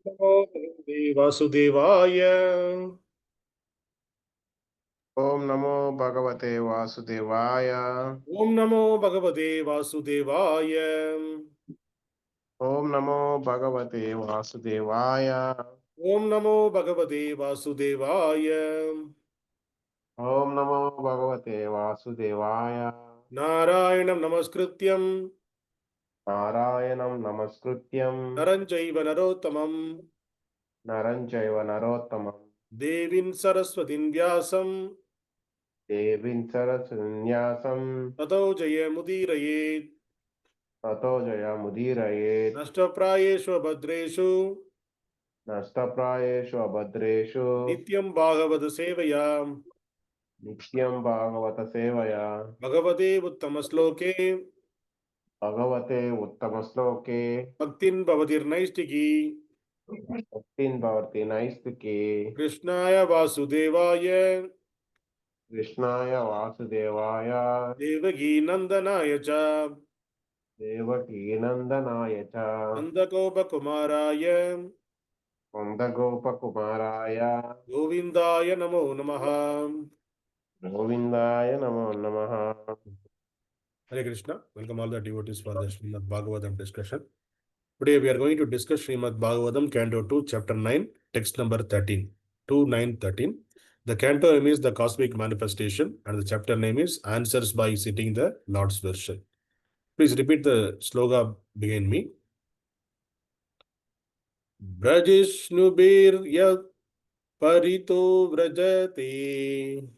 नमो भगवते वासुदेवाय। ओम नमो भगवते वासुदेवाय। ओम नमो भगवते वासुदेवाय। ओम नमो भगवते वासुदेवाय। ओम नमो भगवते वासुदेवाय। ओम नमो भगवते वासुदेवाय। नारायणं नमस्कृत्यं नारायणं नमस्कृत्यं नरं चैव नरोत्तमं नरं चैव नरोत्तमं देवीं सरस्वतीं व्यासं देवीं सरस्वतीं ततो जयमुदीरयेत्। ततो जयमुदीरयेत्। नष्टप्रायेषु भद्रेषु नष्टप्रायेषु अभद्रेषु नित्यं भागवत सेवया नित्यं भागवत सेवया भगवते उत्तमश्लोके भगवते उत्तमश्लोके भक्तिं भवतिर्नैष्टिकी। भक्तिं भवति नैष्टिकी। कृष्णाय वासुदेवाय कृष्णाय वासुदेवाय देवकी नंदनाय च देवकीनन्दनाय च नंदगोपकुमाराय नन्दगोपकुमाराय गोविंदाय नमो नमः। गोविन्दाय नमो नमः। Hare Krishna. Welcome all the devotees for the Srimad Bhagavatam discussion. Today we are going to discuss Srimad Bhagavatam, Canto 2, Chapter 9, text number 13. 2, 9, 13. The canto name is The Cosmic Manifestation and the chapter name is Answers by Citing the Lord's Version. Please repeat the sloga behind me. bhrājiṣṇubhir parito virājate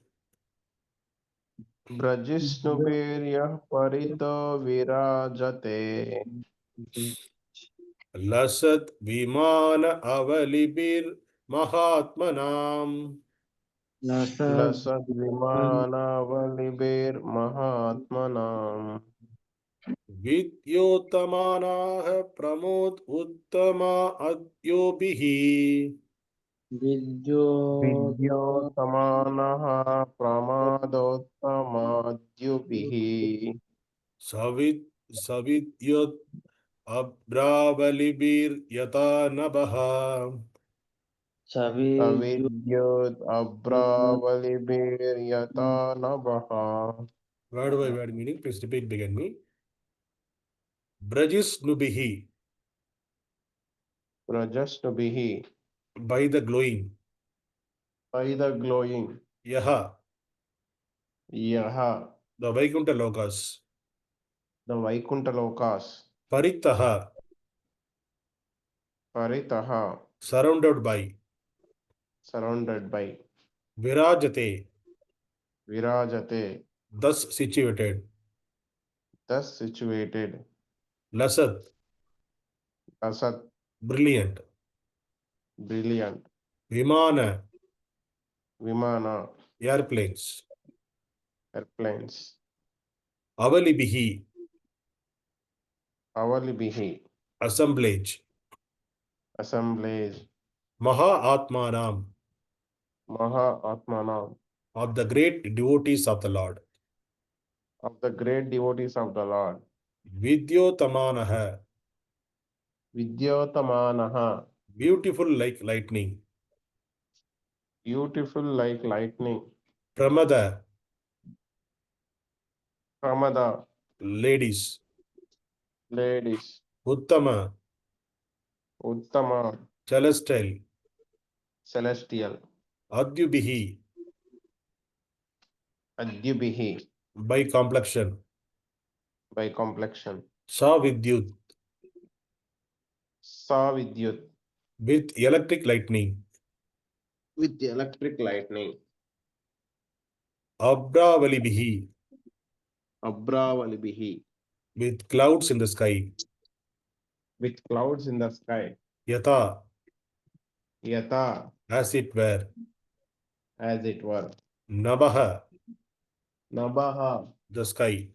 बृजिष्णुभिर्यः परितो विराजते lasad-vimānāvalibhir mahātmanām lasad-vimānāvalibhir mahātmanām vidyotamānaḥ uttama adyubhiḥ vidyotamānaḥ pramadottamādyubhiḥ savidyud-abhrāvalibhir yathā nabhaḥ savidyud-abhrāvalibhir yathā nabhaḥ. Word by word meaning. Please repeat behind me. bhrājiṣṇubhiḥ Bhrājiṣṇubhiḥ by the glowing. by the glowing. yathā Yathā the Vaikuṇṭhalokas. the Vaikuṇṭhalokas. paritaḥ Paritaḥ surrounded by. surrounded by. virājate virājate thus situated. thus situated. lasat Lasat brilliant. brilliant. vimāna Vimāna airplanes. airplanes. avalibhiḥ Avalibhiḥ assemblage. assemblage. mahā-ātmanām mahā-ātmanām of the great devotees of the Lord. of the great devotees of the Lord. vidyotamānaḥ vidyotamānaḥ beautiful like lightning. beautiful like lightning. pramada pramada ladies. ladies. uttama uttama celestial. celestial. adyubhiḥ adyubhiḥ by complexion. by complexion. sa-vidyut sa-vidyut with electric lightning. with electric lightning. abhrāvalibhiḥ abhrāvalibhiḥ with clouds in the sky. with clouds in the sky. yathā yathā as it were. as it were. nabhaḥ nabhaḥ the sky.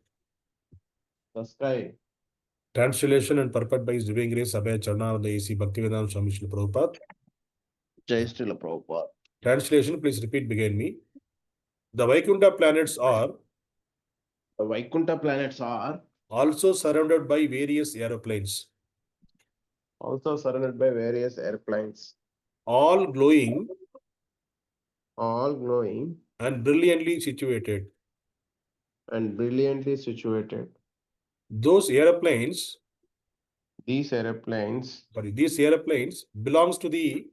the sky. Translation and purport by His Divine Grace Abhay Charnavanda A.C. Bhaktivedanta Swami Srila Prabhupada. Jai Srila Prabhupada. Translation, please repeat behind me. The Vaikuṇṭha planets are The Vaikuṇṭha planets are also surrounded by various aeroplanes. also surrounded by various airplanes, all glowing all glowing and brilliantly situated. and brilliantly situated. Those airplanes, these airplanes belongs to the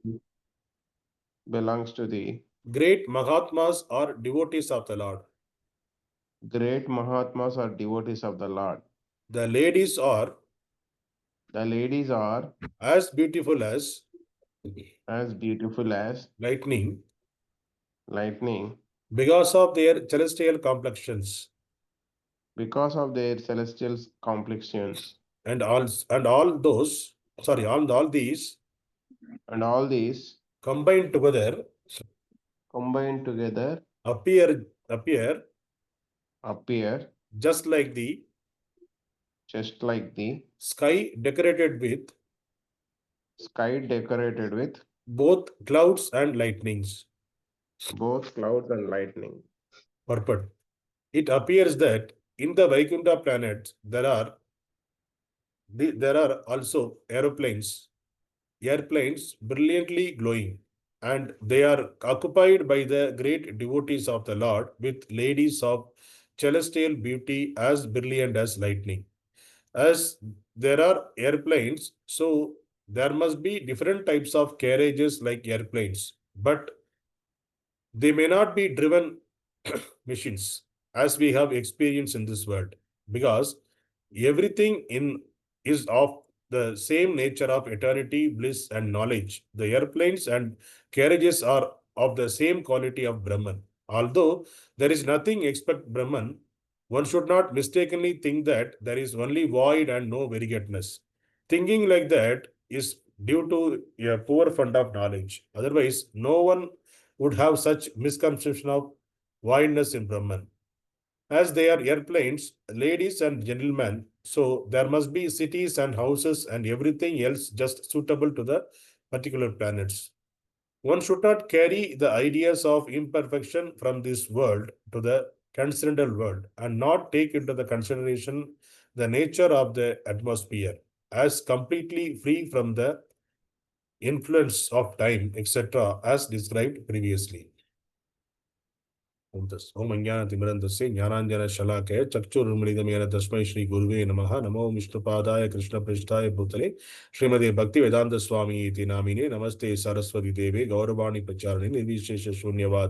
belongs to the great mahātmās or devotees of the Lord. great mahātmās or devotees of the Lord. The ladies are The ladies are as beautiful as as beautiful as lightning lightning because of their celestial complexions, because of their celestial complexions. and all those all these And all these combined together combined together appear appear just like the just like the sky decorated with sky decorated with both clouds and lightnings. both clouds and lightning. Purport. It appears that in the Vaikuṇṭha planets there are also airplanes brilliantly glowing, and they are occupied by the great devotees of the Lord with ladies of celestial beauty as brilliant as lightning. As there are airplanes, so there must be different types of carriages like airplanes, but they may not be driven machines as we have experienced in this world, because everything in is of the same nature of eternity, bliss, and knowledge. The airplanes and carriages are of the same quality of Brahman. Although there is nothing except Brahman, one should not mistakenly think that there is only void and no variegateness. Thinking like that is due to a poor fund of knowledge. Otherwise, no one would have such misconception of voidness in Brahman. As they are airplanes, ladies and gentlemen, so there must be cities and houses and everything else just suitable to the particular planets. One should not carry the ideas of imperfection from this world to the transcendental world and not take into the consideration the nature of the atmosphere as completely free from the influence of time, etc., as described previously. ओम अज्ञानतिमिरन्धस्य ज्ञानाञ्जनशलाकया चक्षुरुन्मीलितं तस्मै श्री गुरुवे नमः। नमो विष्णुपादाय कृष्णपृष्ठाय भूतले श्रीमते भक्तिवेदान्तस्वामी इति नामिने। नमस्ते सरस्वती देवे गौरवाणी प्रचारिणे निर्विशेष शून्यवाद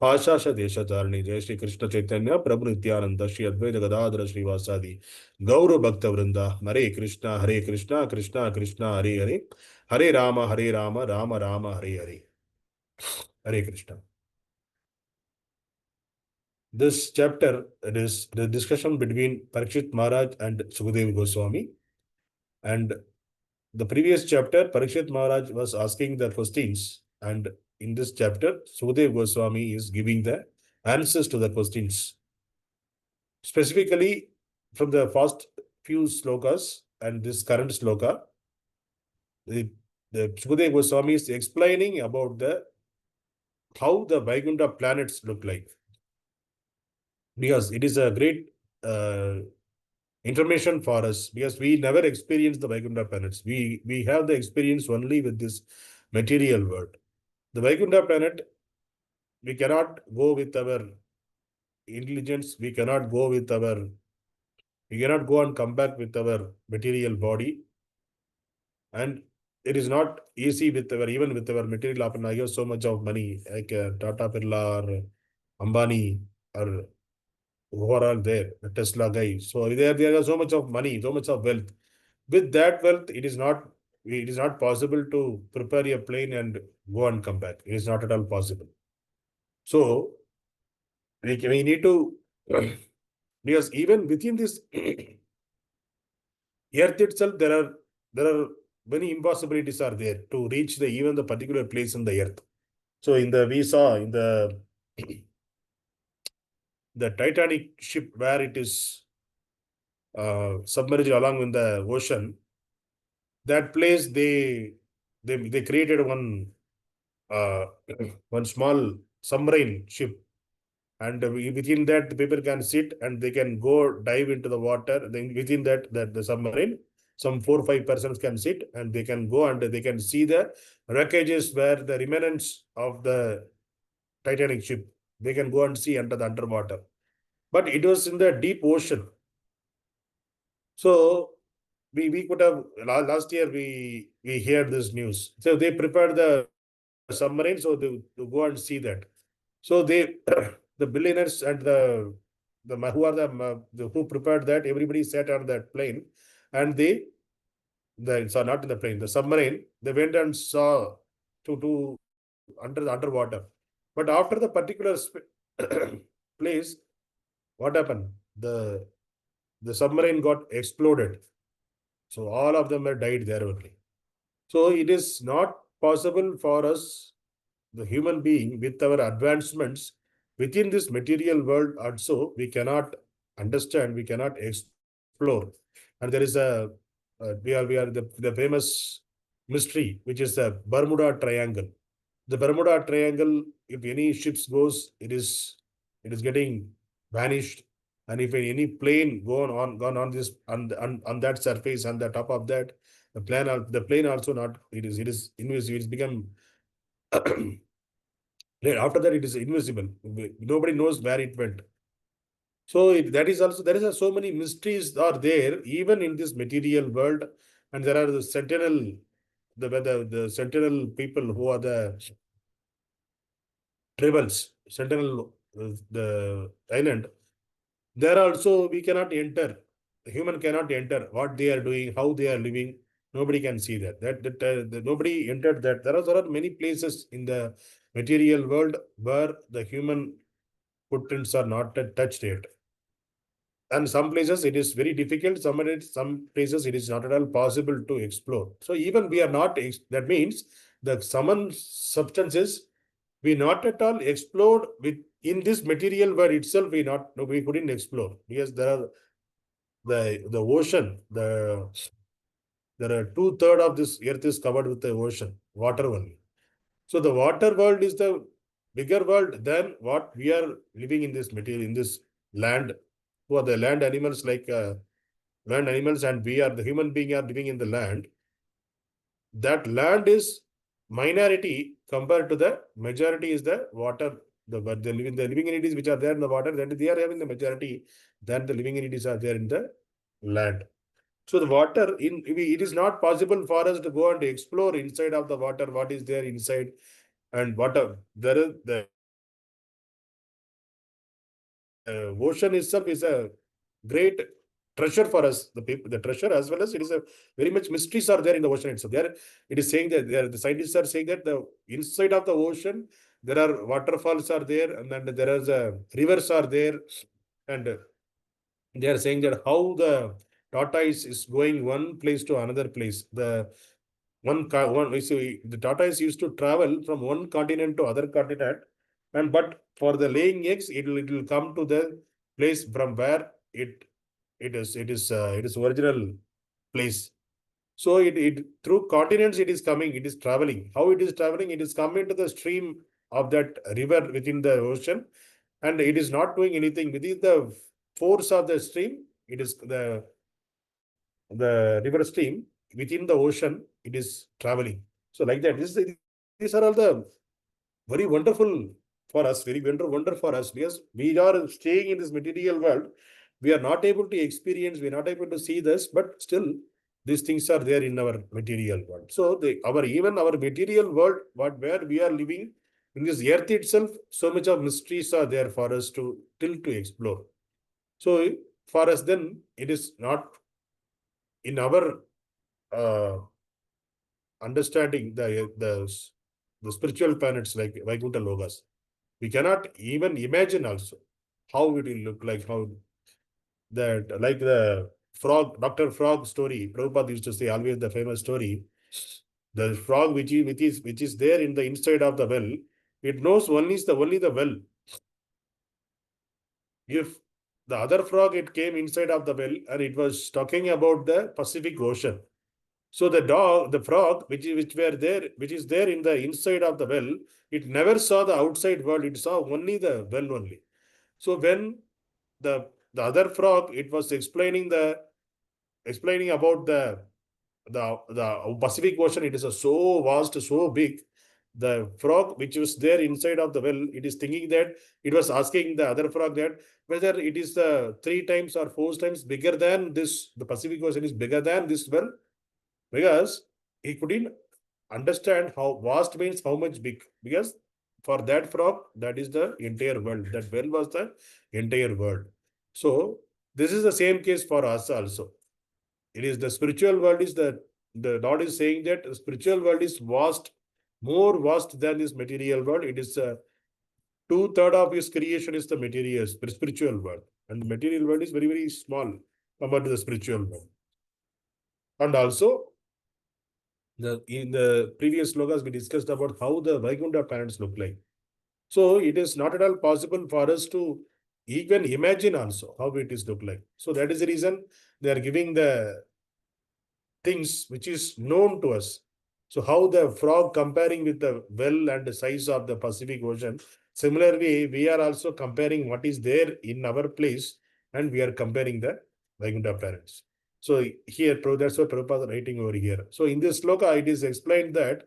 पाशाश देशतारिणे। जय श्री कृष्ण चैतन्य प्रभु नित्यानंद श्री अद्वैत गदाधर श्रीवासादि गौर भक्त वृंदा। हरे कृष्णा कृष्णा कृष्णा हरे हरे, हरे राम राम राम हरे हरे। हरे Krishna. This chapter, it is the discussion between Parikshit Maharaj and Sukadeva Goswami. And the previous chapter, Parikshit Maharaj was asking the questions, and in this chapter, Sukadeva Goswami is giving the answers to the questions. Specifically, from the first few slokas and this current sloka, the Sukadeva Goswami is explaining about how the Vaikuṇṭha planets look like. Because it is a great information for us, because we never experienced the Vaikuṇṭha planets. We have the experience only with this material world. The Vaikuṇṭha planet, we cannot go with our intelligence, we cannot go and come back with our material body. And it is not easy even with our material apana. I have so much of money, like Tata Birla or Ambani or who are all there, the Tesla guy. So there are so much of money, so much of wealth. With that wealth, it is not possible to prepare a plane and go and come back. It is not at all possible. So we need to, because even within this earth itself, there are many impossibilities are there to reach even the particular place in the earth. So we saw in the Titanic ship, where it is submerged along in the ocean, that place they created one small submarine ship, and within that the people can sit and they can go dive into the water. Then within that the submarine, some 4 or 5 persons can sit and they can go and they can see the wreckages where the remnants of the Titanic ship. They can go and see under the underwater. But it was in the deep ocean. So we could have last year we heard this news. So they prepared the submarine so to go and see that. So they the billionaires and who are the who prepared that, everybody sat on that plane and they not in the plane, the submarine, they went and saw to under the underwater. But after the particular place, what happened? The submarine got exploded. So all of them were died there only. So it is not possible for us, the human being, with our advancements within this material world also, we cannot understand, we cannot explore. And there is we are the famous mystery, which is the Bermuda Triangle. The Bermuda Triangle, if any ships goes, it is getting vanished. And if any plane gone on this on that surface, on the top of that, the plane also not, it is invisible. It's become after that it is invisible. Nobody knows where it went. So that is also, there is so many mysteries are there even in this material world, and there are the sentinel, the sentinel people who are the tribals, sentinel the island. There also we cannot enter. The human cannot enter what they are doing, how they are living. Nobody can see that. Nobody entered that. There are many places in the material world where the human footprints are not touched yet. And some places it is very difficult. Some places it is not at all possible to explore. So even we are not. That means the some substances we not at all explored with in this material world itself. We couldn't explore because there are the ocean. There are 2/3 of this earth is covered with the ocean, water only. So the water world is the bigger world than what we are living in this material, in this land. Who are the land animals, like land animals, and we are the human being are living in the land. That land is minority compared to the majority is the water. The living entities which are there in the water, then they are having the majority than the living entities are there in the land. So the water, it is not possible for us to go and explore inside of the water, what is there inside, and there is the ocean itself is a great treasure for us, the people, the treasure, as well as it is a very much mysteries are there in the ocean itself. There, it is saying that the scientists are saying that the inside of the ocean there are waterfalls are there, and then there are rivers are there, and they are saying that how the tortoise is going one place to another place. The tortoise used to travel from one continent to other continent, and but for the laying eggs, it will come to the place from where it is original place. So it through continents it is coming, it is traveling. How it is traveling? It is coming to the stream of that river within the ocean, and it is not doing anything within the force of the stream. It is the river stream within the ocean. It is traveling. So like that. These are all the very wonderful for us, very wonder for us, because we are staying in this material world. We are not able to experience, we are not able to see this, but still these things are there in our material world. So even our material world, where we are living in this earth itself, so much of mysteries are there for us to explore. So for us, then it is not in our understanding the spiritual planets like Vaikuṇṭhalokas. We cannot even imagine also how it will look like, how that, like the frog, Dr. Frog story. Prabhupada used to say always the famous story. The frog which is there in the inside of the well, it knows only the well. If the other frog, it came inside of the well and it was talking about the Pacific Ocean. So the frog, which is there in the inside of the well, it never saw the outside world. It saw only the well only. So when the other frog, it was explaining the explaining about the Pacific Ocean. It is so vast, so big. The frog which was there inside of the well, it is thinking that it was asking the other frog that whether it is 3 times or 4 times bigger than this. The Pacific Ocean is bigger than this well, because he couldn't understand how vast means how much big, because for that frog, that is the entire world. That well was the entire world. So this is the same case for us also. It is the spiritual world is the Lord is saying that the spiritual world is vast, more vast than this material world. It is 2/3 of his creation is the material spiritual world, and the material world is very, very small compared to the spiritual world. And also, in the previous slokas, we discussed about how the Vaikuṇṭha planets look like. So it is not at all possible for us to even imagine also how it is look like. So that is the reason they are giving the things which is known to us. So how the frog comparing with the well and the size of the Pacific Ocean, similarly, we are also comparing what is there in our place, and we are comparing the Vaikuṇṭha planets. So here, that's what Prabhupada is writing over here. So in this sloka, it is explained that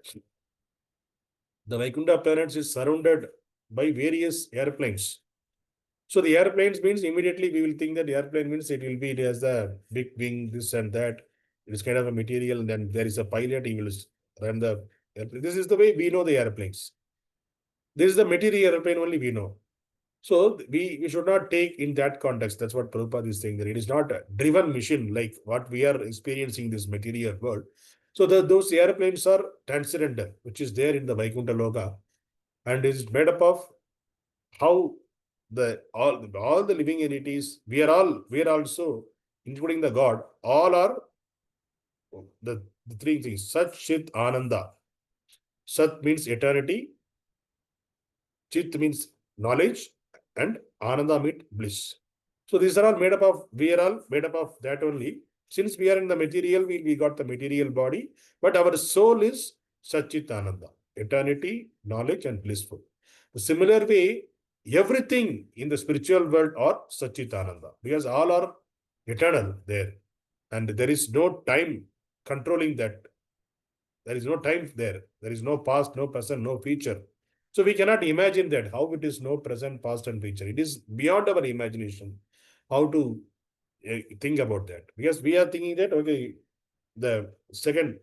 the Vaikuṇṭha planets is surrounded by various airplanes. So the airplanes means immediately we will think that the airplane means it will be, it has the big wing, this and that. It is kind of a material, and then there is a pilot, he will run the airplane. This is the way we know the airplanes. This is the material airplane only we know. So we should not take in that context. That's what Prabhupada is saying, that it is not a driven machine like what we are experiencing this material world. So those airplanes are transcendental, which is there in the Vaikuṇṭhaloka, and is made up of how all the living entities, we are also, including the God, all are the 3 things. Sat, Chit, Ananda. Sat means eternity, Chit means knowledge, and Ananda means bliss. So these are all made up of, we are all made up of that only. Since we are in the material, we got the material body, but our soul is Sat, Chit, Ananda, eternity, knowledge, and blissful. The similar way, everything in the spiritual world are Satchitananda, because all are eternal there, and there is no time controlling that. There is no time there. There is no past, no present, no future. So we cannot imagine that, how it is no present, past, and future. It is beyond our imagination how to think about that, because we are thinking that, okay, the second,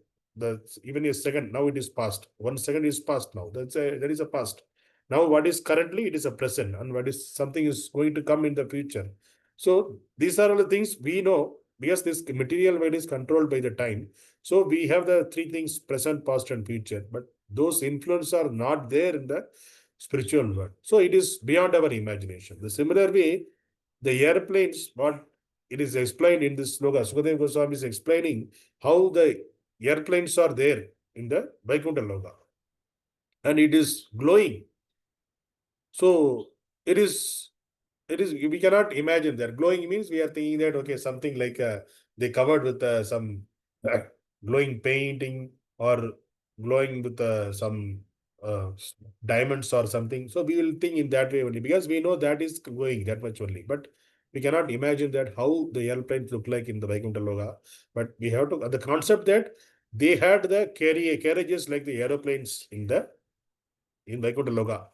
even a second, now it is past. 1 second is past now. That is a past. Now, what is currently, it is a present, and what is something is going to come in the future. So these are all the things we know, because this material world is controlled by the time. So we have the 3 things: present, past, and future. But those influences are not there in the spiritual world. So it is beyond our imagination. The similar way, the airplanes, what it is explained in this sloka, Sukadeva Goswami is explaining how the airplanes are there in the Vaikuṇṭhaloka, and it is glowing. So it is, we cannot imagine that. Glowing means we are thinking that, okay, something like they covered with some glowing painting, or glowing with some diamonds or something. So we will think in that way only, because we know that is glowing that much only. But we cannot imagine that how the airplanes look like in the Vaikuṇṭhaloka. But we have to, the concept that they had the carriages like the aeroplanes in Vaikuṇṭhaloka.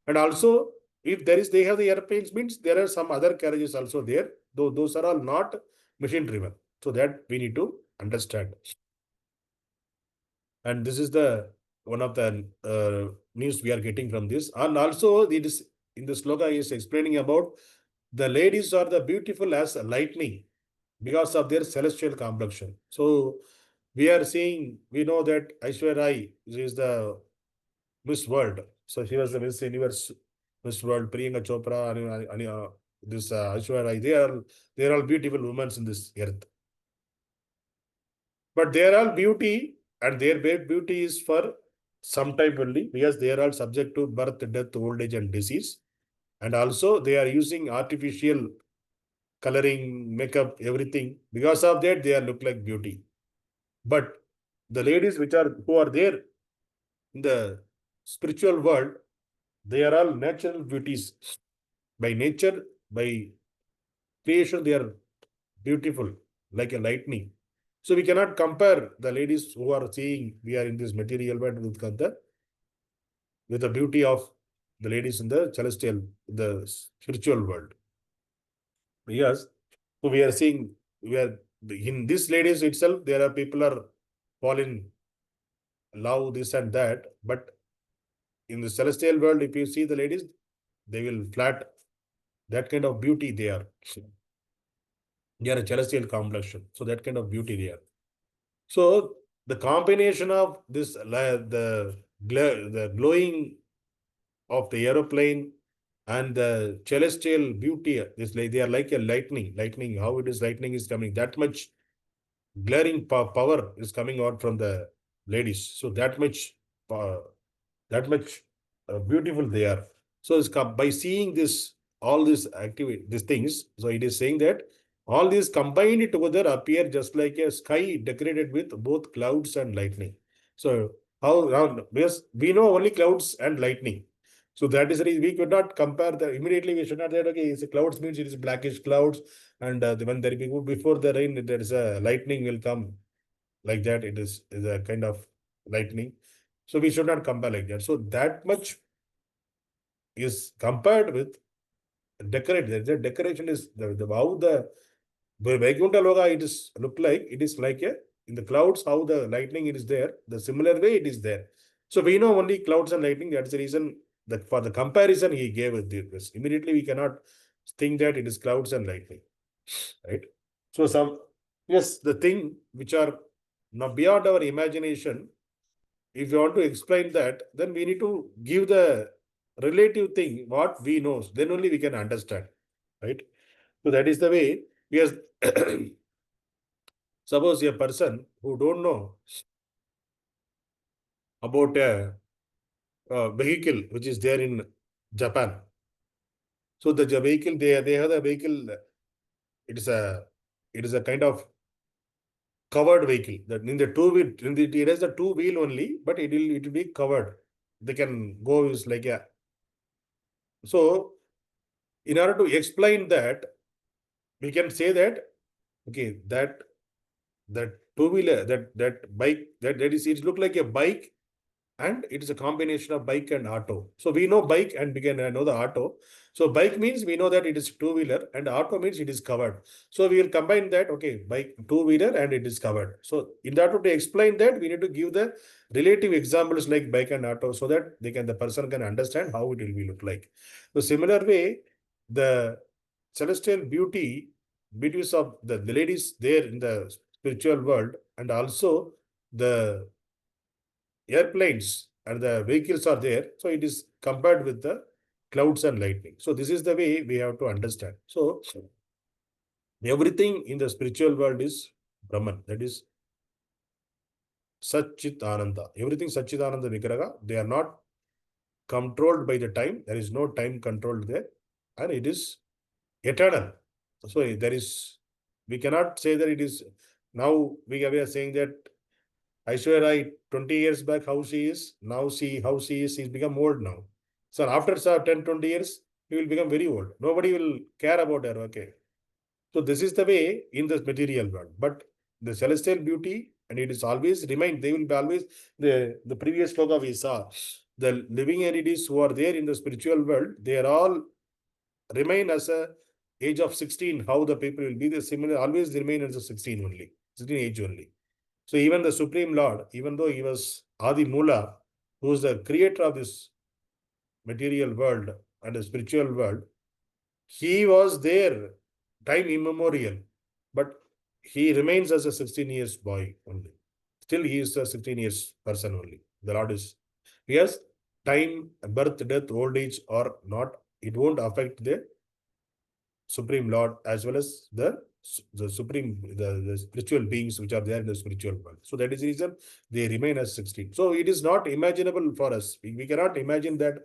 And also, if they have the airplanes, means there are some other carriages also there, though those are all not machine driven. So that we need to understand. And this is the one of the news we are getting from this. And also, it is in the sloka is explaining about the ladies are the beautiful as lightning because of their celestial complexion. So we are seeing, we know that Aishwarya Rai is the Miss World. So she was the Miss Universe, Miss World, Priyanka Chopra, and this Aishwarya Rai. They are all beautiful women in this earth. But they are all beauty, and their beauty is for some time only, because they are all subject to birth, death, old age, and disease. And also they are using artificial coloring, makeup, everything. Because of that, they are look like beauty. But the ladies who are there in the spiritual world, they are all natural beauties. By nature, by creation, they are beautiful, like a lightning. So we cannot compare the ladies who are seeing we are in this material world with the beauty of the ladies in the celestial, the spiritual world. Yes, so we are seeing, we are in this ladies itself, there are people are falling love, this and that, but in the celestial world, if you see the ladies, they will flat, that kind of beauty they are. They are a celestial complexion. So that kind of beauty they are. So the combination of this, the glowing of the aeroplane and the celestial beauty, this they are like a lightning. How it is lightning is coming, that much glaring power is coming out from the ladies. So that much beautiful they are. So it's by seeing this, all these activity, these things. So it is saying that all these combined together appear just like a sky decorated with both clouds and lightning. So because we know only clouds and lightning. So that is the reason we could not compare the immediately. We should not say, okay, it's clouds means it is blackish clouds, and when there before the rain, there is a lightning will come like that. It is a kind of lightning. So we should not compare like that. So that much is compared with decorate. The decoration is how the Vaikuṇṭhaloka it is look like. It is like a in the clouds how the lightning it is there. The similar way it is there. So we know only clouds and lightning. That's the reason that for the comparison he gave with this. Immediately we cannot think that it is clouds and lightning, right? So the thing which are now beyond our imagination. If you want to explain that, then we need to give the relative thing, what we know, then only we can understand, right? So that is the way, because suppose a person who don't know about a vehicle which is there in Japan. So the vehicle, they have the vehicle, it is a kind of covered vehicle. That in the two wheel, it has the two wheel only, but it will be covered. They can go is like a. So in order to explain that, we can say that okay, that two-wheeler, that bike, that is, it look like a bike, and it is a combination of bike and auto. So we know bike and we can know the auto. So bike means we know that it is two-wheeler, and auto means it is covered. So we will combine that, okay, bike, two-wheeler, and it is covered. So in order to explain that, we need to give the relative examples like bike and auto, so that the person can understand how it will be look like. So similar way, the celestial beauties of the ladies there in the spiritual world, and also the airplanes and the vehicles are there. So it is compared with the clouds and lightning. So this is the way we have to understand. So everything in the spiritual world is Brahman. That is Satchitananda. Everything Satchitananda Vigraha. They are not controlled by the time. There is no time controlled there. And it is eternal. So there is, we cannot say that it is, now we are saying that Aishwarya Rai 20 years back, how she is, now see how she is, she's become old now. So after 10, 20 years, he will become very old. Nobody will care about her, okay. So this is the way in the material world. But the celestial beauty, and it is always remain, they will be always, the previous sloka we saw, the living entities who are there in the spiritual world, they are all remain as a age of 16, how the people will be, the similar, always remain as a 16 only, 16 age only. So even the Supreme Lord, even though he was Adi Mula, who is the creator of this material world and the spiritual world, he was there time immemorial, but he remains as a 16 years boy only. Still he is a 16 years person only. The Lord is, yes, time, birth, death, old age or not, it won't affect the Supreme Lord as well as the spiritual beings which are there in the spiritual world. So that is the reason they remain as 16. So it is not imaginable for us. We cannot imagine that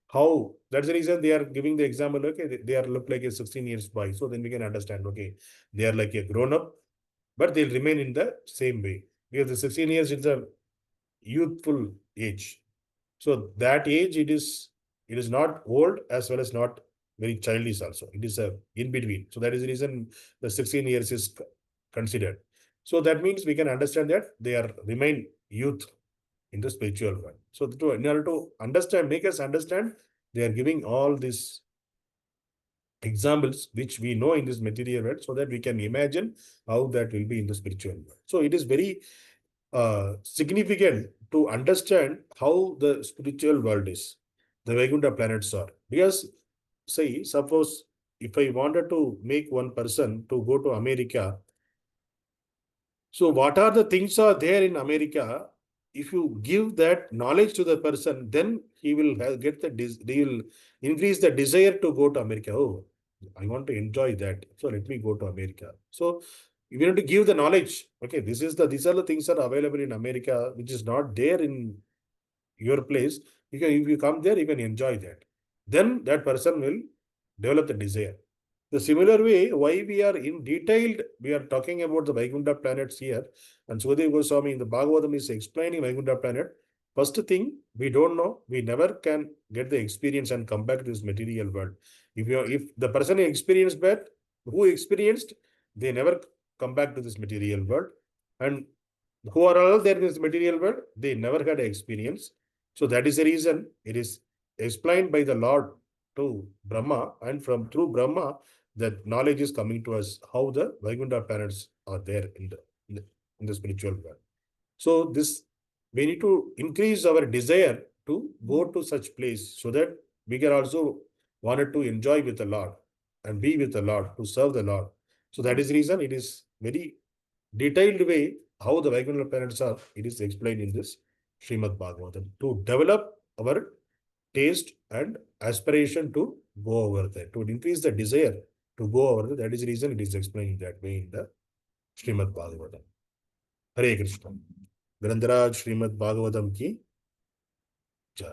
how. That's the reason they are giving the example. Okay, they are look like a 16 years boy. So then we can understand. Okay, they are like a grown up, but they'll remain in the same way because the 16 years is a youthful age. So that age it is not old as well as not very childish also. It is a in between. So that is the reason the 16 years is considered. So that means we can understand that they are remain youth in the spiritual world. So in order to understand, make us understand, they are giving all these examples which we know in this material world, so that we can imagine how that will be in the spiritual world. So it is very significant to understand how the spiritual world is, the Vaikuṇṭha planets are. Because, say, suppose if I wanted to make one person to go to America, so what are the things are there in America? If you give that knowledge to the person, then he will get he will increase the desire to go to America. Oh, I want to enjoy that, so let me go to America. So you need to give the knowledge. Okay, these are the things that are available in America, which is not there in your place. If you come there, you can enjoy that. Then that person will develop the desire. The similar way, why we are in detailed, we are talking about the Vaikuṇṭha planets here, and Sukadeva Goswami in the Bhagavatam is explaining Vaikuṇṭha planet. First thing, we don't know, we never can get the experience and come back to this material world. If the person experienced that, who experienced, they never come back to this material world. And who are all there in this material world, they never had an experience. So that is the reason it is explained by the Lord to Brahma, and through Brahma, that knowledge is coming to us, how the Vaikuṇṭha planets are there in the spiritual world. So this, we need to increase our desire to go to such place, so that we can also wanted to enjoy with the Lord and be with the Lord, to serve the Lord. So that is the reason it is very detailed way how the Vaikuṇṭha planets are. It is explained in this Srimad Bhagavatam, to develop our taste and aspiration to go over there, to increase the desire to go over there. That is the reason it is explained that way in the Srimad Bhagavatam. Hare Krishna. Grantaraj Srimad Bhagavatam ki jai.